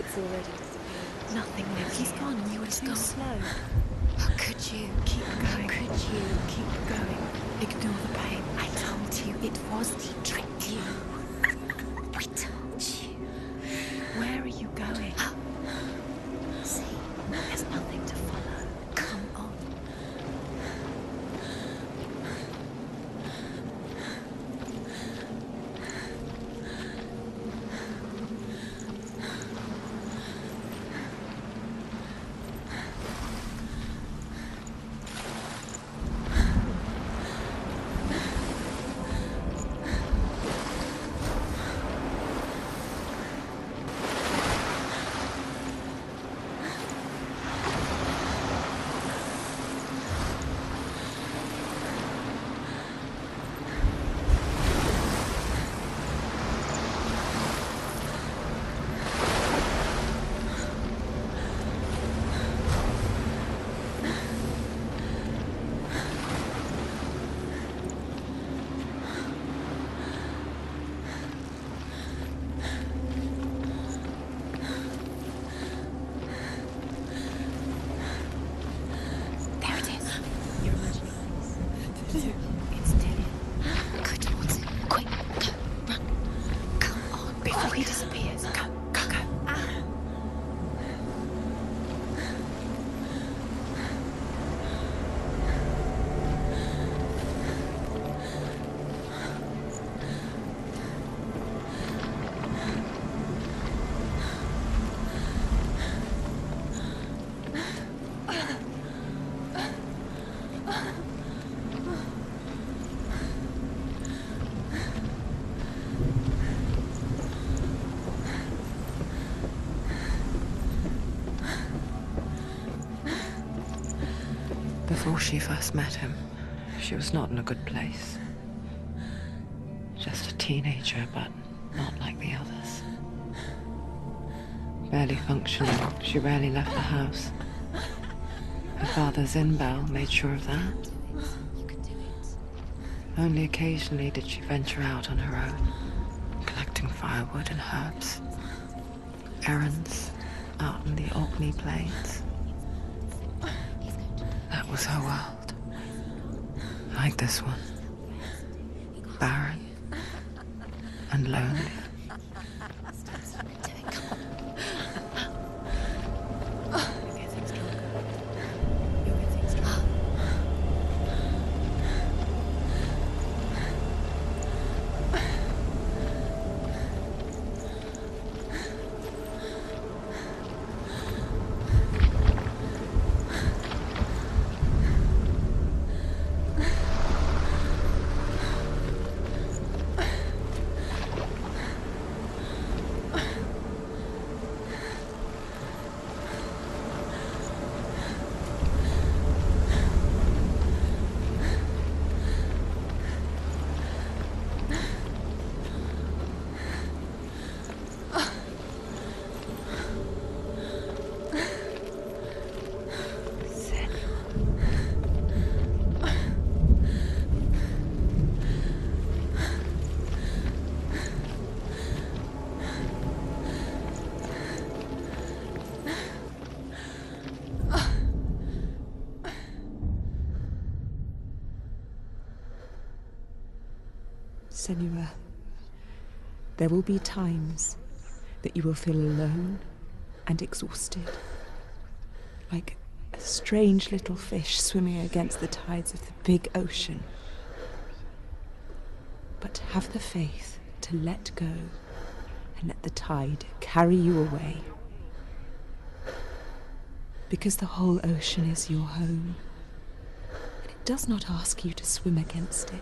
It's already disappeared. Nothing lives He's here. gone. You were Too slow. How could you? Keep How going. could you? Keep going. Ignore the pain. I told you it was he tricked you. I told you. Where are you going? See, there's nothing to follow. Come on. It's Tilly. Go towards it. Quick, go, run. Come on, before he disappears. Go, go, go. Before she first met him, she was not in a good place. Just a teenager, but not like the others. Barely functioning, she rarely left the house. Her father, Zinbao, made sure of that. You can do it. Only occasionally did she venture out on her own, collecting firewood and herbs. Errands out in the Orkney Plains. That was her world. Like this one. Barren and lonely. You're getting stronger. You're getting stronger. Senua, there will be times that you will feel alone and exhausted, like a strange little fish swimming against the tides of the big ocean. But have the faith to let go and let the tide carry you away. Because the whole ocean is your home, and it does not ask you to swim against it.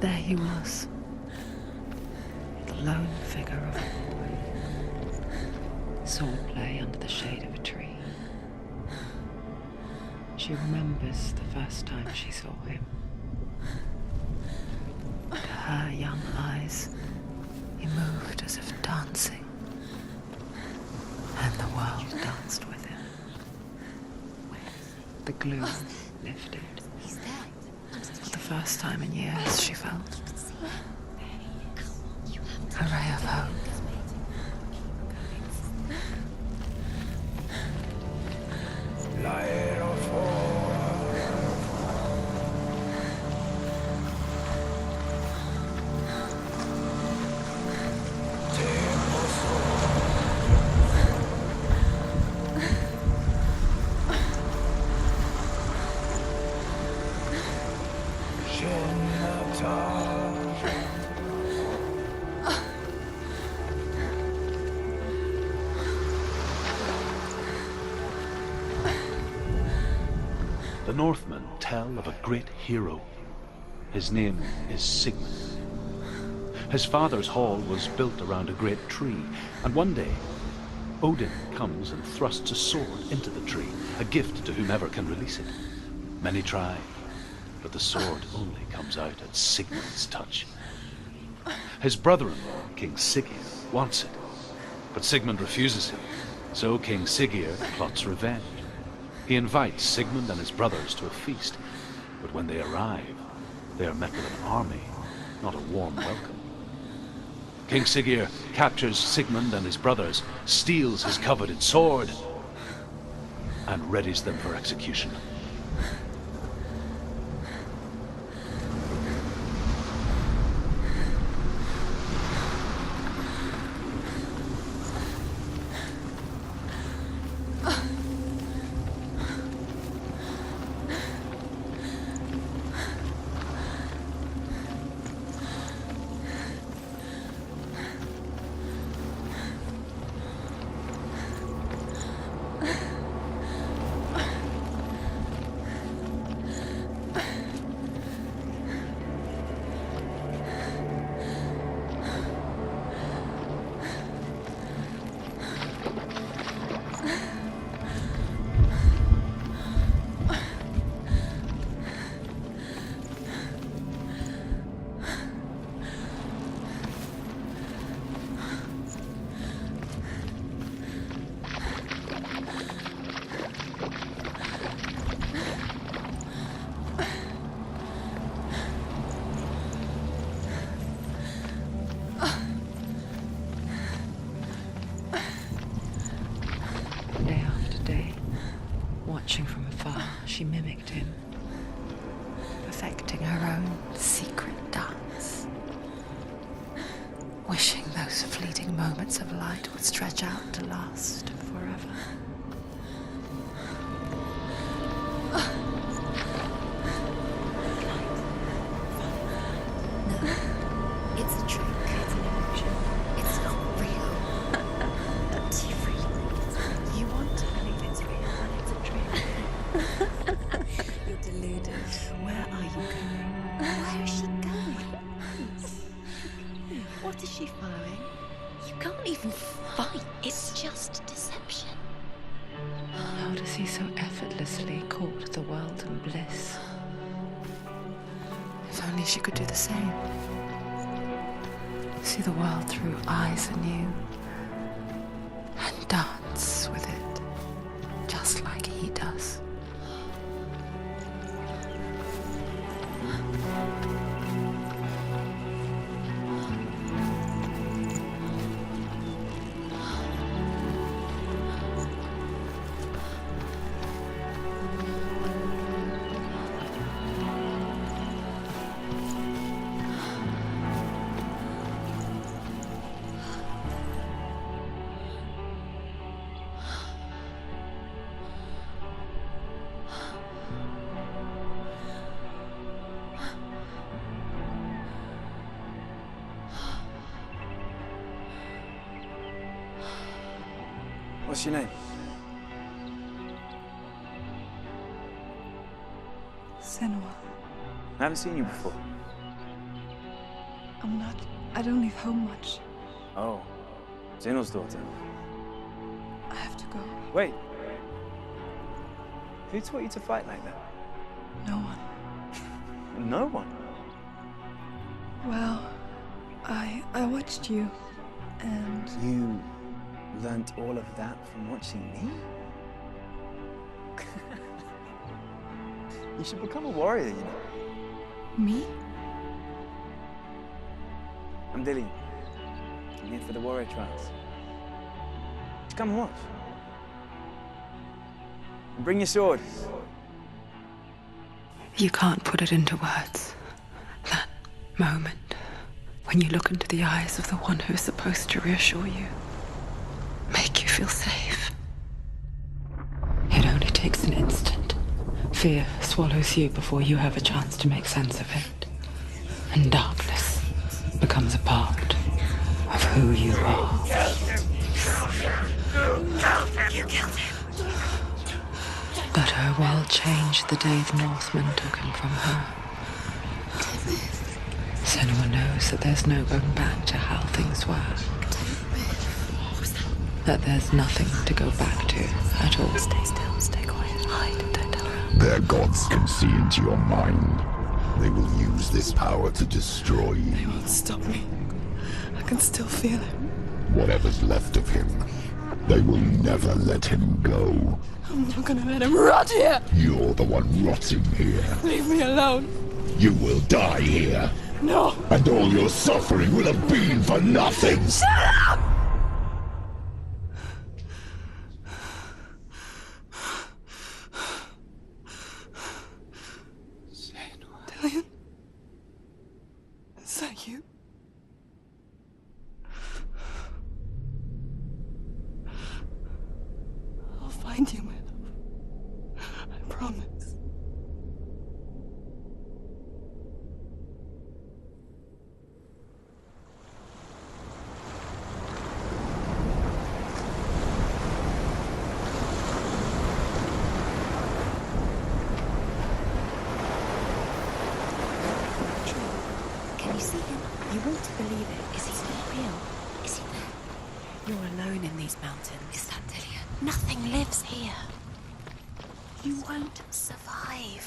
There he was, lone figure of a boy. Swordplay under the shade of a tree. She remembers the first time she saw him. To her young eyes, he moved as if dancing, and the world danced with him. The gloom lifted. He's there. For the first time in years, she felt You have a ray of hope. The Northmen tell of a great hero. His name is Sigmund. His father's hall was built around a great tree, and one day Odin comes and thrusts a sword into the tree, a gift to whomever can release it. Many try, but the sword only comes out at Sigmund's touch. His brother-in-law, King Siggeir, wants it, but Sigmund refuses him, so King Siggeir plots revenge. He invites Sigmund and his brothers to a feast, but when they arrive, they are met with an army, not a warm welcome. King Siggeir captures Sigmund and his brothers, steals his coveted sword, and readies them for execution. Watching from afar, she mimicked him, perfecting her own secret dance, wishing those fleeting moments of light would stretch out to last forever. It's a trick. It's an illusion. It's not real. Do you really? You want to believe it's real and it's a trick. You're deluded. Where are you going? Where is she going? What is she following? You can't even fight. It's just deception. How does he so effortlessly court the world and bliss? If only she could do the same. See the world through eyes anew and dance with it, just like he does. What's your name? Senua. I haven't seen you before. I don't leave home much. Oh, Zenua's daughter. I have to go. Wait. Who taught you to fight like that? No one. No one. Well, I watched you, and You learnt all of that from watching me? You should become a warrior, you know. me? I'm Dillian. I'm here for the warrior trials. Just come and watch. And bring your sword. You can't put it into words. That moment when you look into the eyes of the one who is supposed to reassure you, make you feel safe. It only takes an instant. Fear swallows you before you have a chance to make sense of it. And darkness becomes a part of who you are. You killed him. But her world changed the day the Northmen took him from her. Senua knows that there's no going back to how things were. That there's nothing to go back to at all. Stay still, stay quiet, hide, don't tell her. Their gods can see into your mind. They will use this power to destroy They you. won't stop me. I can still feel it. Whatever's left of him, they will never let him go. I'm not gonna let him rot here. You're the one rotting here. Leave me alone. You will die here, No. and all your suffering will have been for nothing. Dillian? Is that you? I'll find you, my love. I promise. Can you see him? You want to believe it. Is he not real? Is he there? You're alone in these mountains. Is that Dillian? Nothing lives here. You won't survive.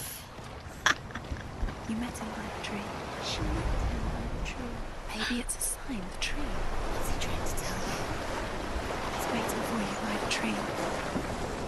You met him by the tree. She met him by the tree. Maybe it's a sign, the tree. What's he trying to tell you? He's waiting for you by the tree.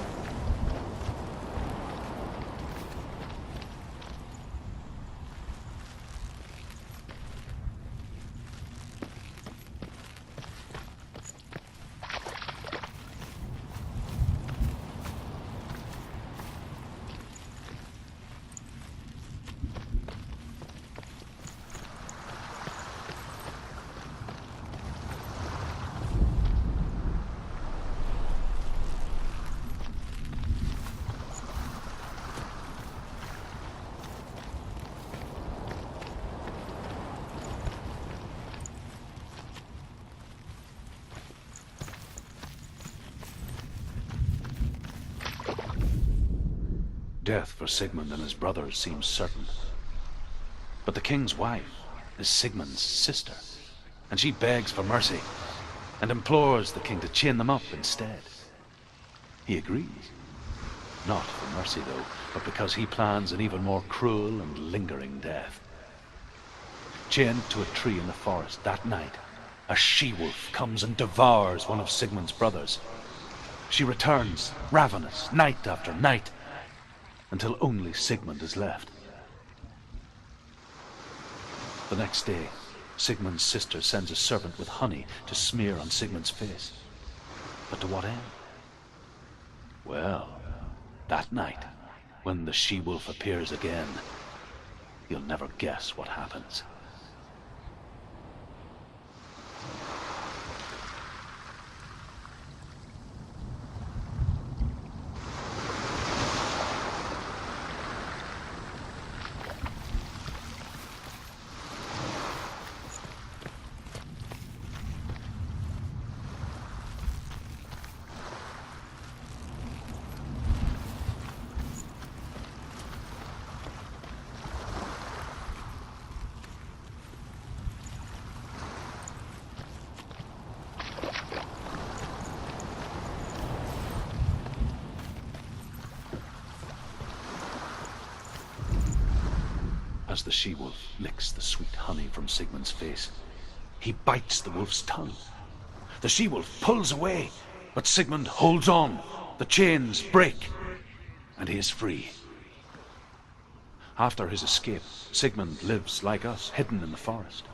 Death for Sigmund and his brothers seems certain. But the king's wife is Sigmund's sister, and she begs for mercy and implores the king to chain them up instead. He agrees. Not for mercy, though, but because he plans an even more cruel and lingering death. Chained to a tree in the forest that night, a she-wolf comes and devours one of Sigmund's brothers. She returns, ravenous, night after night, until only Sigmund is left. The next day, Sigmund's sister sends a servant with honey to smear on Sigmund's face. But to what end? Well, that night, when the she-wolf appears again, you'll never guess what happens. as the she-wolf licks the sweet honey from Sigmund's face. He bites the wolf's tongue. The she-wolf pulls away, but Sigmund holds on. The chains break, and he is free. After his escape, Sigmund lives like us, hidden in the forest.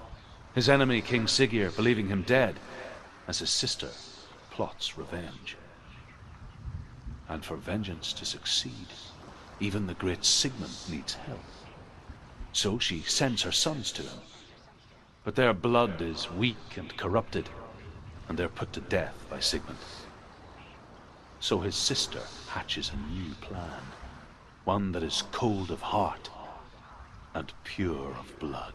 His enemy, King Siggeir, believing him dead, as his sister plots revenge. And for vengeance to succeed, even the great Sigmund needs help. So she sends her sons to him. But their blood is weak and corrupted, and they're put to death by Sigmund. So his sister hatches a new plan, one that is cold of heart and pure of blood.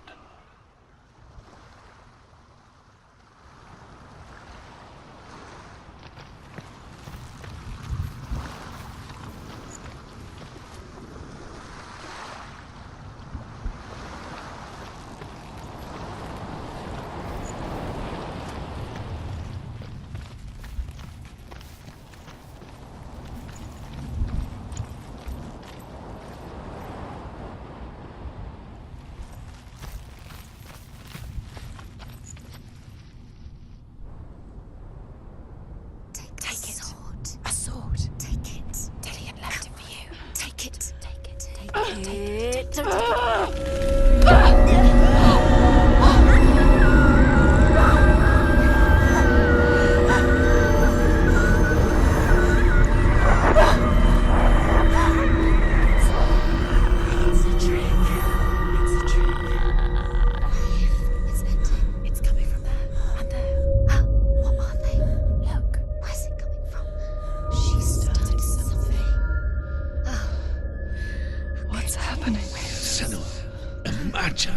Imagine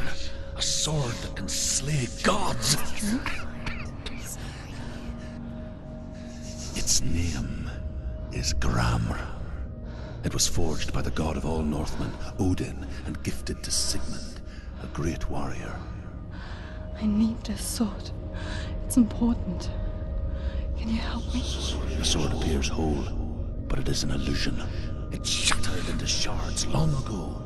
a sword that can slay gods. Its name is Gramr. It was forged by the god of all Northmen, Odin, and gifted to Sigmund, a great warrior. I need this sword. It's important. Can you help me? The sword appears whole, but it is an illusion. It shattered into shards long ago.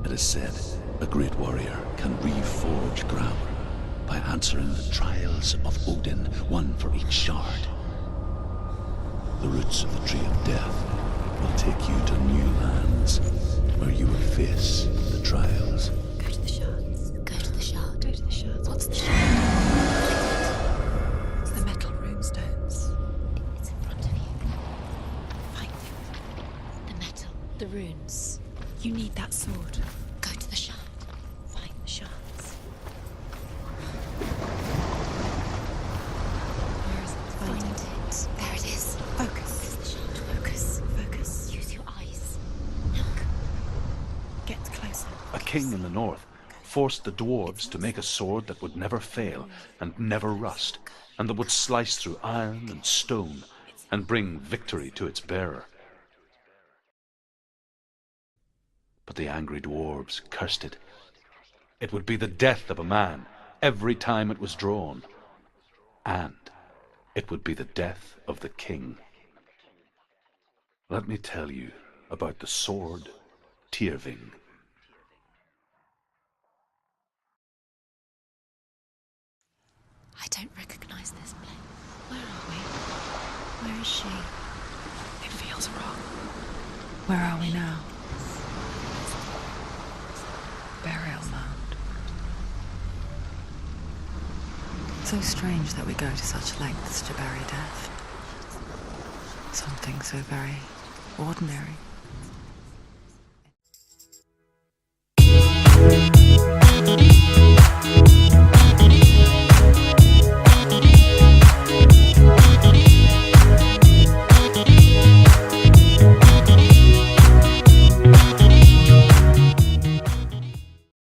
It is said a great warrior can reforge Gramr by answering the trials of Odin, one for each shard. The roots of the Tree of Death will take you to new lands where you will face the trials. Go to the shards. Go to the shard. Go to the shards. What's the shard? It's the metal runestones. It's in front of you. Find them. The metal. The runes. You need that sword. Go to the shard. Find the shards. Where is it? Find it. There it is. Focus. There's the shard. Focus. Focus. Use your eyes. Look. Get closer. A king in the north forced the dwarves to make a sword that would never fail and never rust, and that would slice through iron and stone and bring victory to its bearer. But the angry dwarves cursed it. It would be the death of a man every time it was drawn, and it would be the death of the king. Let me tell you about the sword Tyrving. I don't recognize this place. Where are we? Where is she? It feels wrong. Where are we now? Burial mound. So strange that we go to such lengths to bury death. Something so very ordinary.